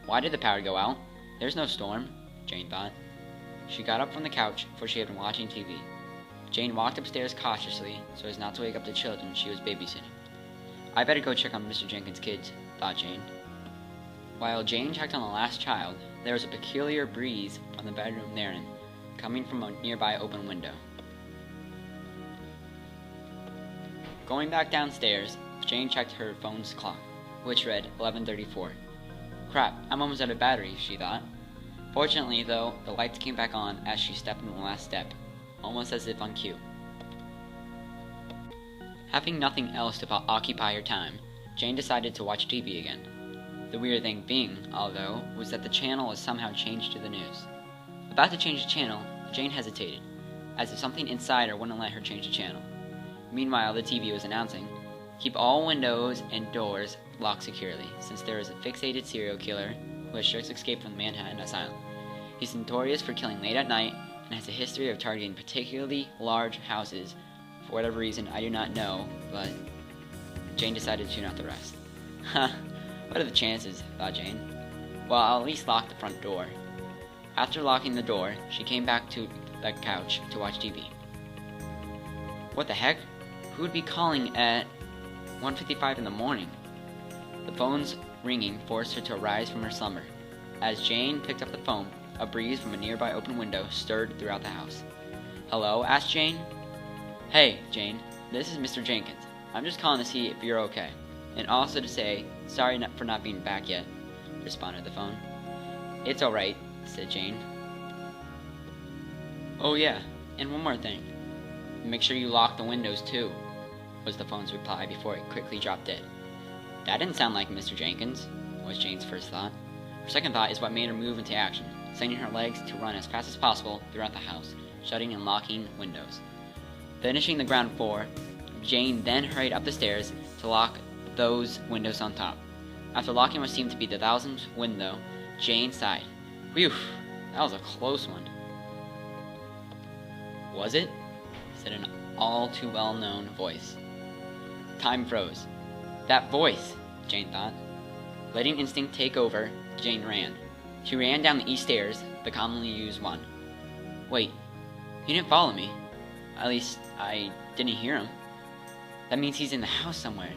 Why did the power go out? There's no storm, Jane thought. She got up from the couch, for she had been watching TV. Jane walked upstairs cautiously, so as not to wake up the children she was babysitting. I better go check on Mr. Jenkins' kids, thought Jane. While Jane checked on the last child, there was a peculiar breeze from the bedroom therein, coming from a nearby open window. Going back downstairs, Jane checked her phone's clock, which read 11:34. Crap, I'm almost out of battery, she thought. Fortunately, though, the lights came back on as she stepped in the last step, almost as if on cue. Having nothing else to occupy her time, Jane decided to watch TV again. The weird thing being, although, was that the channel was somehow changed to the news. About to change the channel, Jane hesitated, as if something inside her wouldn't let her change the channel. Meanwhile, the TV was announcing, "Keep all windows and doors locked securely, since there is a fixated serial killer who has just escaped from the Manhattan Asylum. He's notorious for killing late at night and has a history of targeting particularly large houses. For whatever reason, I do not know, but..." Jane decided to tune out the rest. What are the chances, thought Jane. Well, I'll at least lock the front door. After locking the door, she came back to the couch to watch TV. What the heck? Who would be calling at 1:55 in the morning? The phone's ringing forced her to arise from her slumber. As Jane picked up the phone, a breeze from a nearby open window stirred throughout the house. "Hello?" asked Jane. "Hey, Jane, this is Mr. Jenkins. I'm just calling to see if you're okay, and also to say sorry for not being back yet," responded the phone. "It's alright," said Jane. "Oh yeah, and one more thing. Make sure you lock the windows too," was the phone's reply before it quickly dropped dead. That didn't sound like Mr. Jenkins, was Jane's first thought. Her second thought is what made her move into action, sending her legs to run as fast as possible throughout the house, shutting and locking windows. Finishing the ground floor, Jane then hurried up the stairs to lock those windows on top. After locking what seemed to be the 1000th window, Jane sighed. "Whew, that was a close one." "Was it?" said an all-too-well-known voice. Time froze. That voice, Jane thought. Letting instinct take over, Jane ran. She ran down the east stairs, the commonly used one. Wait, he didn't follow me. At least, I didn't hear him. That means he's in the house somewhere,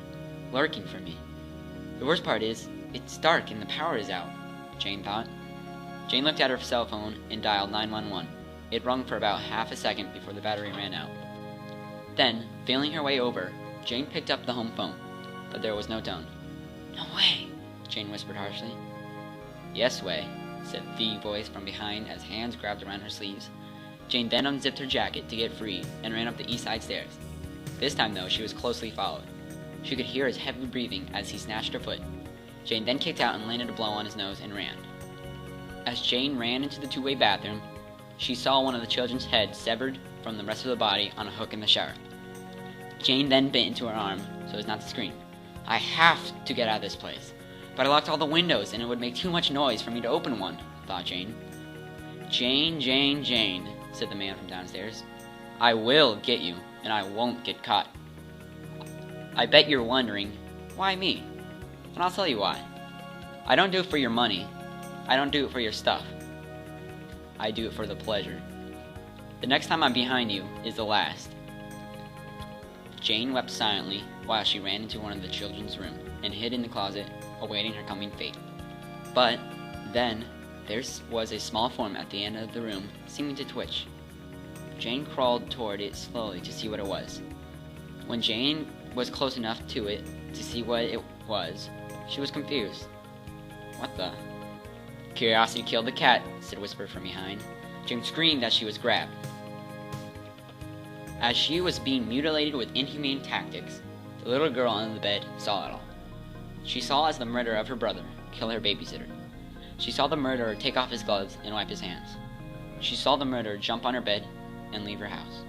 lurking for me. The worst part is, it's dark and the power is out, Jane thought. Jane looked at her cell phone and dialed 911. It rung for about half a second before the battery ran out. Then, feeling her way over, Jane picked up the home phone, but there was no tone. "No way," Jane whispered harshly. "Yes way," said the voice from behind as hands grabbed around her sleeves. Jane then unzipped her jacket to get free and ran up the east side stairs. This time, though, she was closely followed. She could hear his heavy breathing as he snatched her foot. Jane then kicked out and landed a blow on his nose and ran. As Jane ran into the two-way bathroom, she saw one of the children's heads severed from the rest of the body on a hook in the shower. Jane then bit into her arm so as not to scream. "I have to get out of this place. But I locked all the windows and it would make too much noise for me to open one," thought Jane. "Jane, Jane, Jane," said the man from downstairs. "I will get you, and I won't get caught. I bet you're wondering, why me? And I'll tell you why. I don't do it for your money. I don't do it for your stuff. I do it for the pleasure. The next time I'm behind you is the last." Jane wept silently while she ran into one of the children's room and hid in the closet, awaiting her coming fate. But then there was a small form at the end of the room, seeming to twitch. Jane crawled toward it slowly to see what it was. When Jane was close enough to it to see what it was, she was confused. "What the?" "Curiosity killed the cat," said a whisper from behind. Jane screamed as she was grabbed. As she was being mutilated with inhumane tactics, the little girl under the bed saw it all. She saw as the murderer of her brother kill her babysitter. She saw the murderer take off his gloves and wipe his hands. She saw the murderer jump on her bed and leave her house.